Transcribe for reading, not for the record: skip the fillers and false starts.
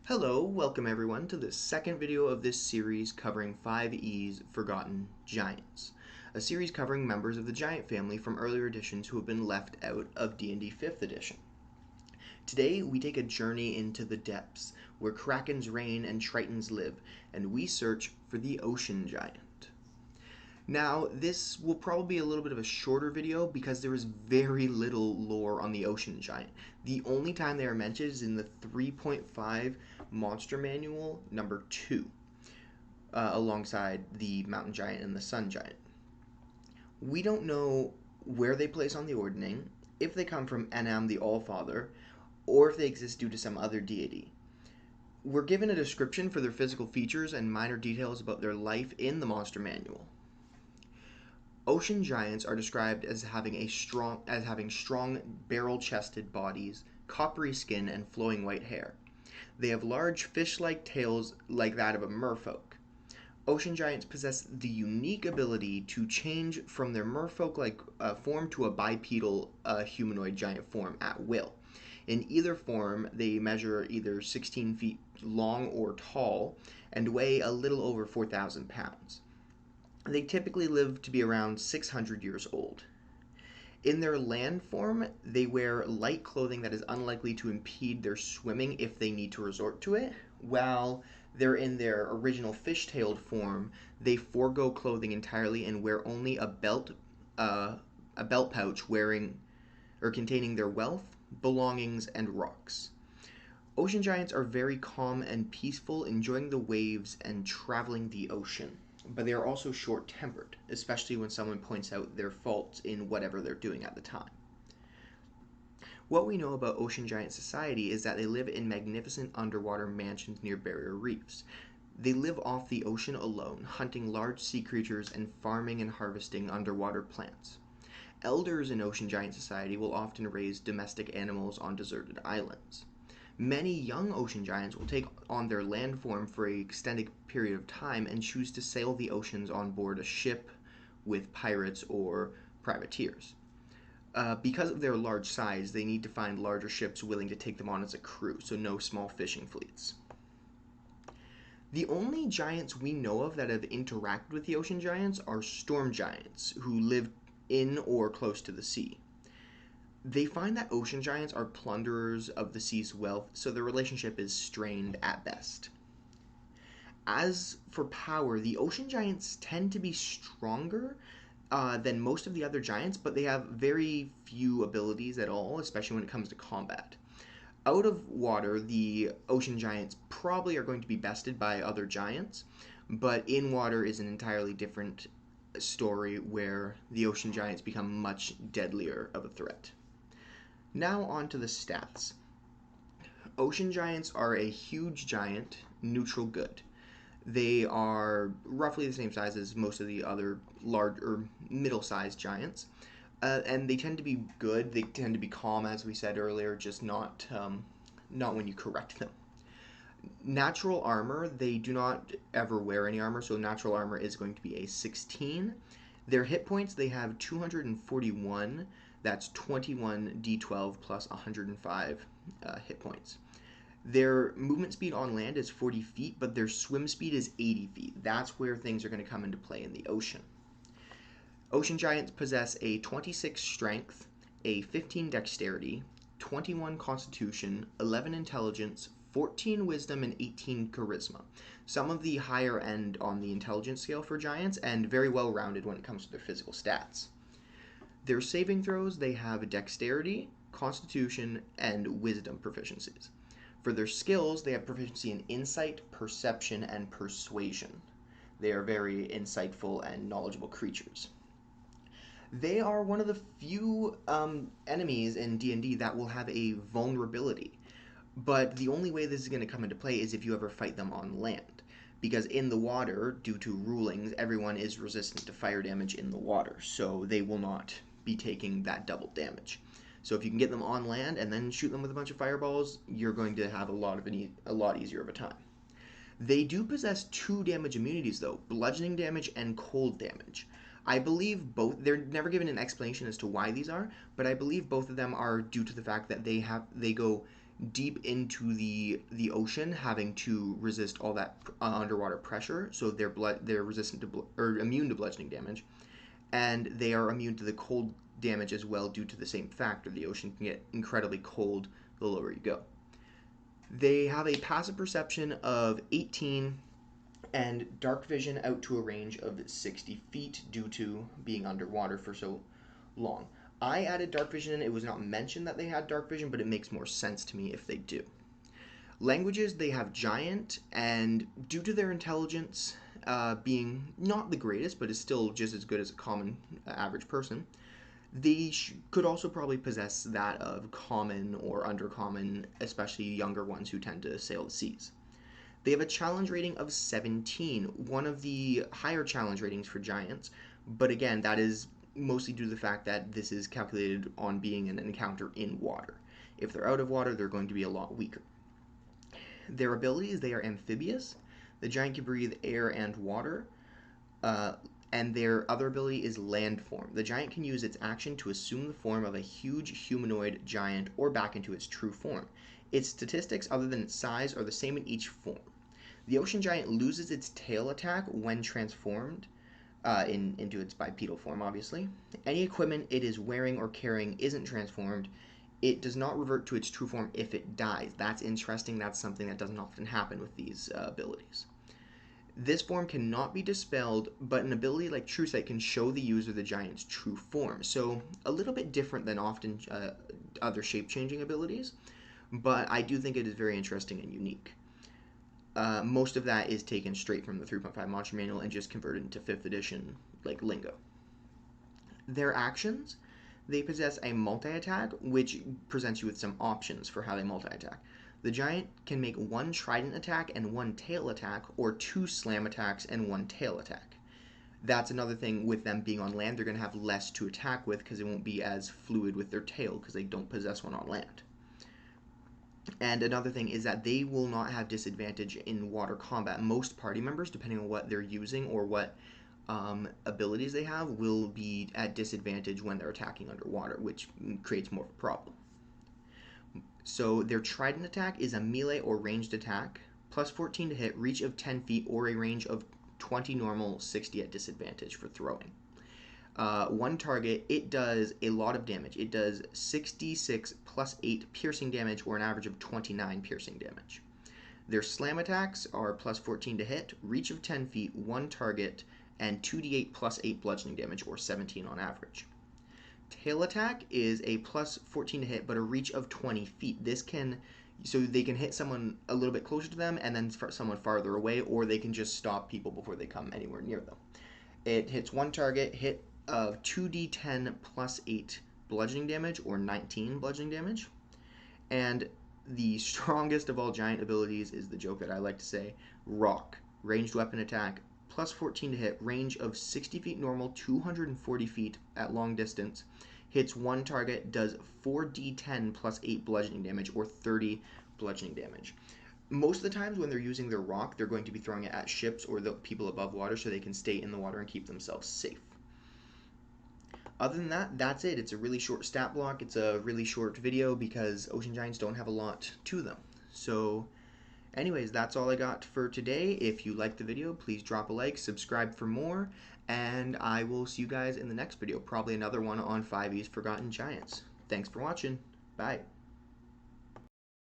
Hello, welcome everyone to the second video of this series covering 5E's Forgotten Giants, a series covering members of the giant family from earlier editions who have been left out of D&D 5th edition. Today, we take a journey into the depths, where krakens reign and tritons live, and we search for the Ocean Giant. Now, this will probably be a little bit of a shorter video because there is very little lore on the Ocean Giant. The only time they are mentioned is in the 3.5 Monster Manual number 2, alongside the Mountain Giant and the Sun Giant. We don't know where they place on the ordning, if they come from Enam the Allfather, or if they exist due to some other deity. We're given a description for their physical features and minor details about their life in the Monster Manual. Ocean giants are described as having strong barrel-chested bodies, coppery skin, and flowing white hair. They have large fish-like tails like that of a merfolk. Ocean giants possess the unique ability to change from their merfolk-like form to a bipedal humanoid giant form at will. In either form, they measure either 16 feet long or tall and weigh a little over 4,000 pounds. They typically live to be around 600 years old. In their land form, they wear light clothing that is unlikely to impede their swimming if they need to resort to it, while they're in their original fish-tailed form, they forego clothing entirely and wear only a belt pouch containing their wealth, belongings, and rocks. Ocean giants are very calm and peaceful, enjoying the waves and traveling the ocean. But they are also short-tempered, especially when someone points out their faults in whatever they're doing at the time. What we know about ocean giant society is that they live in magnificent underwater mansions near barrier reefs. They live off the ocean alone, hunting large sea creatures and farming and harvesting underwater plants. Elders in ocean giant society will often raise domestic animals on deserted islands. Many young ocean giants will take on their land form for an extended period of time and choose to sail the oceans on board a ship with pirates or privateers. Because of their large size, they need to find larger ships willing to take them on as a crew, so no small fishing fleets. The only giants we know of that have interacted with the ocean giants are storm giants, who live in or close to the sea. They find that ocean giants are plunderers of the sea's wealth, so their relationship is strained at best. As for power, the ocean giants tend to be stronger than most of the other giants, but they have very few abilities at all, especially when it comes to combat. Out of water, the ocean giants probably are going to be bested by other giants, but in water is an entirely different story where the ocean giants become much deadlier of a threat. Now on to the stats. Ocean giants are a huge giant, neutral good. They are roughly the same size as most of the other large or middle-sized giants, and they tend to be good. They tend to be calm, as we said earlier, just not when you correct them. Natural armor, they do not ever wear any armor, so natural armor is going to be a 16. Their hit points, they have 241. That's 21 d12 plus 105 hit points. Their movement speed on land is 40 feet, but their swim speed is 80 feet. That's where things are going to come into play in the ocean. Ocean giants possess a 26 strength, a 15 dexterity, 21 constitution, 11 intelligence, 14 wisdom, and 18 charisma. Some of the higher end on the intelligence scale for giants, and very well rounded when it comes to their physical stats. Their saving throws, they have dexterity, constitution, and wisdom proficiencies. For their skills, they have proficiency in insight, perception, and persuasion. They are very insightful and knowledgeable creatures. They are one of the few enemies in D&D that will have a vulnerability. But the only way this is going to come into play is if you ever fight them on land. Because in the water, due to rulings, everyone is resistant to fire damage in the water, so they will not be taking that double damage. So if you can get them on land and then shoot them with a bunch of fireballs, you're going to have a lot easier of a time. They do possess 2 damage immunities though, bludgeoning damage and cold damage. I believe both, they're never given an explanation as to why these are, but I believe both of them are due to the fact that they go deep into the ocean, having to resist all that underwater pressure. So they're resistant to or immune to bludgeoning damage, and they are immune to the cold damage as well due to the same factor. The ocean can get incredibly cold the lower you go. They have a passive perception of 18 and dark vision out to a range of 60 feet due to being underwater for so long. I added dark vision in. It was not mentioned that they had dark vision, but it makes more sense to me if they do. Languages, they have giant, and due to their intelligence being not the greatest, but is still just as good as a common average person, they could also probably possess that of common or undercommon, especially younger ones who tend to sail the seas. They have a challenge rating of 17, one of the higher challenge ratings for giants, but again, that is mostly due to the fact that this is calculated on being an encounter in water. If they're out of water, they're going to be a lot weaker. Their abilities, they are amphibious. The giant can breathe air and water, and their other ability is land form. The giant can use its action to assume the form of a huge humanoid giant or back into its true form. Its statistics, other than its size, are the same in each form. The ocean giant loses its tail attack when transformed into its bipedal form, obviously. Any equipment it is wearing or carrying isn't transformed. It does not revert to its true form if it dies. That's interesting. That's something that doesn't often happen with these abilities. This form cannot be dispelled, but an ability like True Sight can show the user the giant's true form. So a little bit different than often other shape-changing abilities, but I do think it is very interesting and unique. Most of that is taken straight from the 3.5 Monster Manual and just converted into 5th edition like lingo. Their actions, they possess a multi-attack, which presents you with some options for how they multi-attack. The giant can make one trident attack and one tail attack, or 2 slam attacks and 1 tail attack. That's another thing with them being on land. They're going to have less to attack with because they won't be as fluid with their tail because they don't possess one on land. And another thing is that they will not have disadvantage in water combat. Most party members, depending on what they're using or what abilities they have, will be at disadvantage when they're attacking underwater, which creates more of a problem. So their trident attack is a melee or ranged attack, plus 14 to hit, reach of 10 feet, or a range of 20 normal, 60 at disadvantage for throwing. One target, it does a lot of damage. It does 66 plus 8 piercing damage, or an average of 29 piercing damage. Their slam attacks are plus 14 to hit, reach of 10 feet, one target, and 2d8 plus 8 bludgeoning damage, or 17 on average. Tail attack is a plus 14 to hit, but a reach of 20 feet. So they can hit someone a little bit closer to them and then someone farther away, or they can just stop people before they come anywhere near them. It hits one target, hit of 2d10 plus 8 bludgeoning damage, or 19 bludgeoning damage. And the strongest of all giant abilities is the joke that I like to say, Rock. Ranged weapon attack, plus 14 to hit, range of 60 feet normal, 240 feet at long distance, hits one target, does 4d10 plus 8 bludgeoning damage, or 30 bludgeoning damage. Most of the times when they're using their rock, they're going to be throwing it at ships or the people above water so they can stay in the water and keep themselves safe. Other than that, that's it. It's a really short stat block. It's a really short video because ocean giants don't have a lot to them. So anyways, that's all I got for today. If you liked the video, please drop a like, subscribe for more, and I will see you guys in the next video, probably another one on 5e's Forgotten Giants. Thanks for watching. Bye.